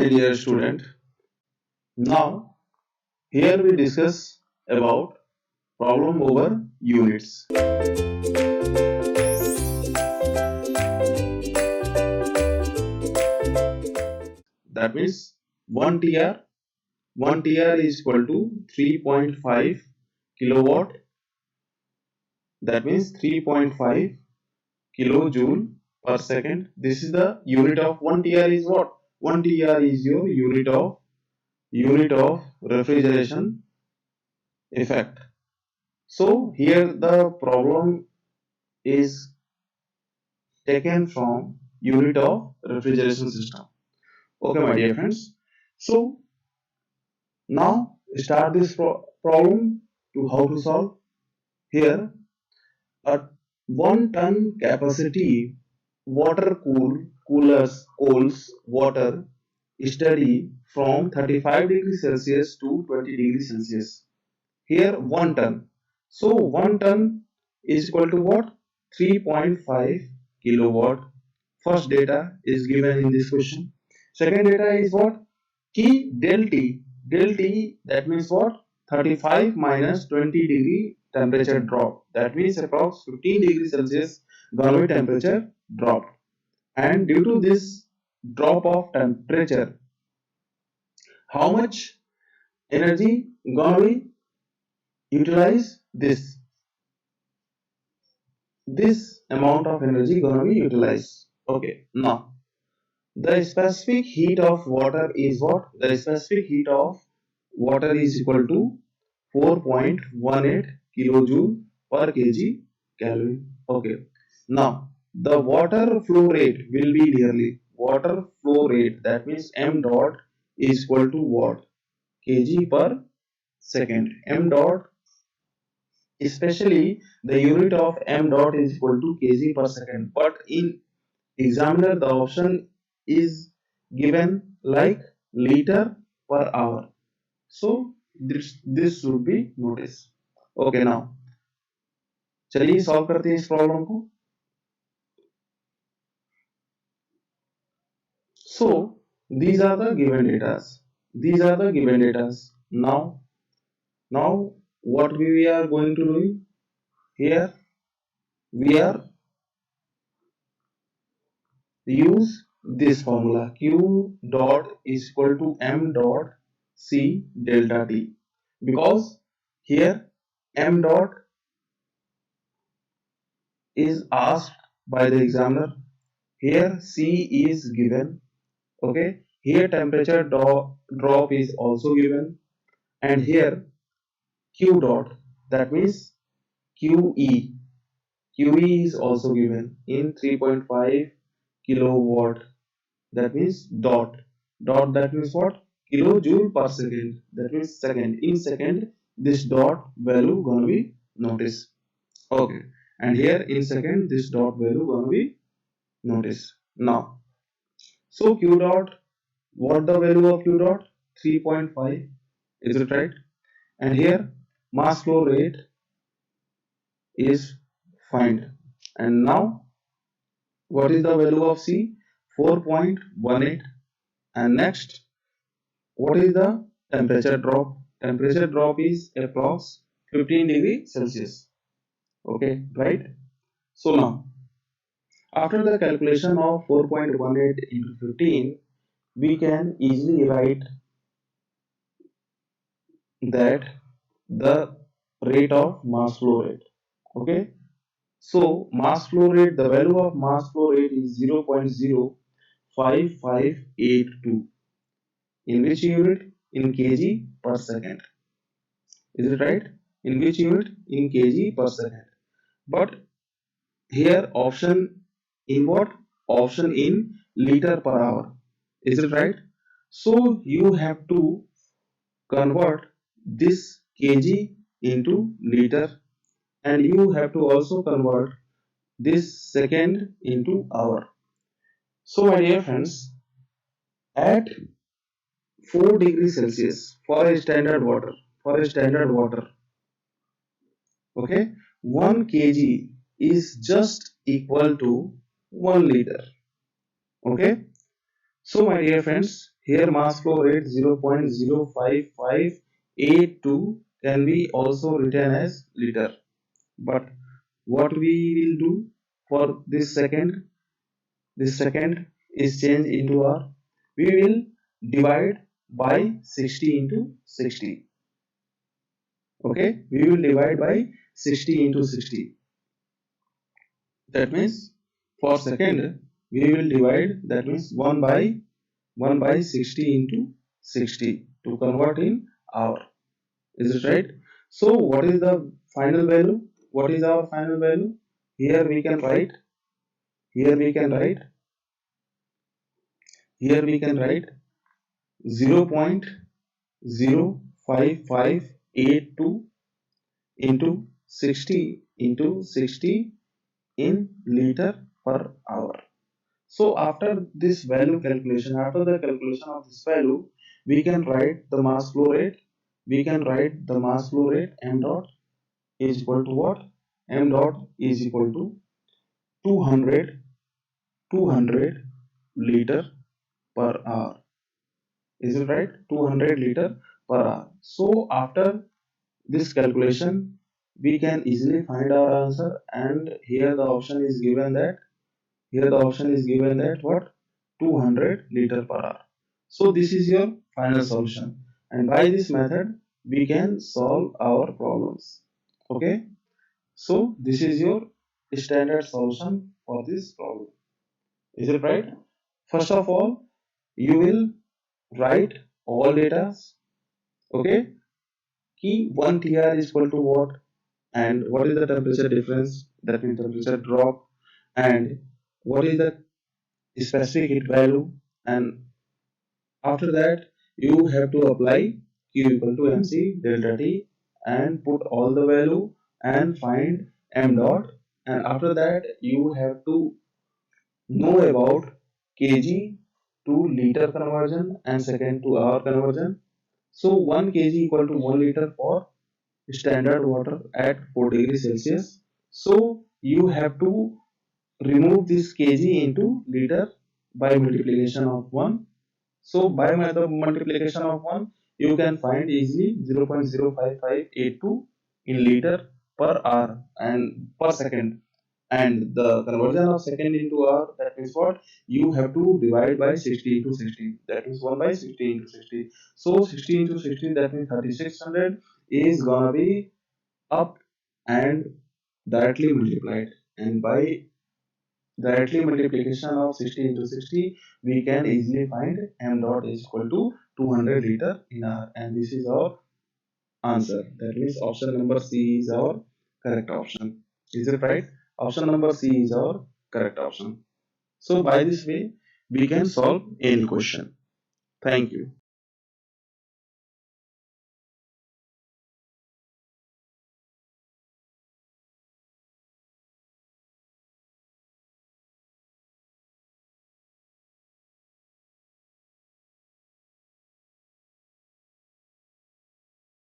my dear student. Now, here we discuss about problem over units. That means 1 TR. 1 TR is equal to 3.5 kilowatt. That means 3.5 kilojoule per second. This is the unit of 1 TR is what? 1 TR is your unit of refrigeration effect. So here the problem is taken from unit of refrigeration system. Okay, my dear friends. So now start this problem to how to solve. Here, at 1 ton capacity, water coolers cools water steady from 35 degrees Celsius to 20 degrees Celsius. Here 1 ton. So 1 ton is equal to what? 3.5 kilowatt. First data is given in this question. Second data is what? Key del T. Del T, that means what? 35 minus 20 degree temperature drop. That means approx 15 degrees Celsius gonna be temperature drop. And due to this drop of temperature, how much energy gonna be utilize this amount of energy gonna be utilized. Okay, now the specific heat of water is what? The specific heat of water is equal to 4.18 kilojoule per kg Kelvin. Okay, now the water flow rate will be nearly water flow rate, that means m dot is equal to what? Kg per second. M dot, especially the unit of m dot is equal to kg per second, but in examiner the option is given like liter per hour. So this should be noticed. Okay, now चलिए solve करते हैं इस problem को. So these are the given datas. These are the given datas. Now what we are going to do here, we are use this formula q dot is equal to m dot c delta t, because here m dot is asked by the examiner, here c is given. Okay, here temperature drop is also given, and here q dot, that means qe is also given in 3.5 kilowatt, that means dot that means what? Kilojoule per second, that means second. In second this dot value gonna be noticed. Okay, and here in second this dot value gonna be noticed. Now so q dot, what the value of q dot? 3.5, is it right? And here mass flow rate is find, and now what is the value of c? 4.18. And next, what is the temperature drop? Temperature drop is approx 15 degree Celsius. Okay, right? So now, after the calculation of 4.18 into 15, we can easily write that the rate of mass flow rate. Okay, so mass flow rate, the value of mass flow rate is 0.05582. In which unit? In kg per second. Is it right? In which unit? In kg per second. But here option in what? Option in liter per hour. Is it right? So you have to convert this kg into liter, and you have to also convert this second into hour. So my dear friends, at 4 degrees Celsius for a standard water, okay, 1 kg is just equal to 1 liter. Okay, so my dear friends, Here mass flow rate 0.05582 can be also written as liter. But what we will do for this second is changed into our, we will divide by 60 into 60. Okay, we will divide by 60 into 60. That means for second we will divide, that means 1 by 60 into 60 to convert in hour. Is it right? So what is the final value? What is our final value? Here we can write, here we can write, here we can write 0.05582 into 60 into 60 in liter per hour. So after this value calculation, after the calculation of this value, we can write the mass flow rate. We can write the mass flow rate m dot is equal to what? M dot is equal to 200 200 liter per hour. Is it right? 200 liter per hour. So after this calculation, we can easily find our answer. And here the option is given that, here the option is given that what? 200 liter per hour. So this is your final solution. And by this method, we can solve our problems. Okay. So this is your standard solution for this problem. Is it right? First of all, you will write all data. Okay. Key 1 TR is equal to what? And what is the temperature difference? That means temperature drop. And what is the specific heat value? And after that, you have to apply Q equal to MC delta T and put all the value and find m dot. And after that, you have to know about kg to liter conversion and second to hour conversion. So 1 kg equal to 1 liter for standard water at 4 degrees Celsius. So you have to remove this kg into liter by multiplication of 1. So by method multiplication of 1, you can find easily 0.05582 in liter per hour and per second. And the conversion of second into hour, that means what? You have to divide by 60 into 60. That means 1 by 60 into 60. So 60 into 60, that means 3600 is gonna be up and directly multiplied. And by directly multiplication of 60 into 60, we can easily find m dot is equal to 200 liter in hour. And this is our answer. That means option number C is our correct option. Is it right? Option number C is our correct option. So by this way, we can solve any question. Thank you.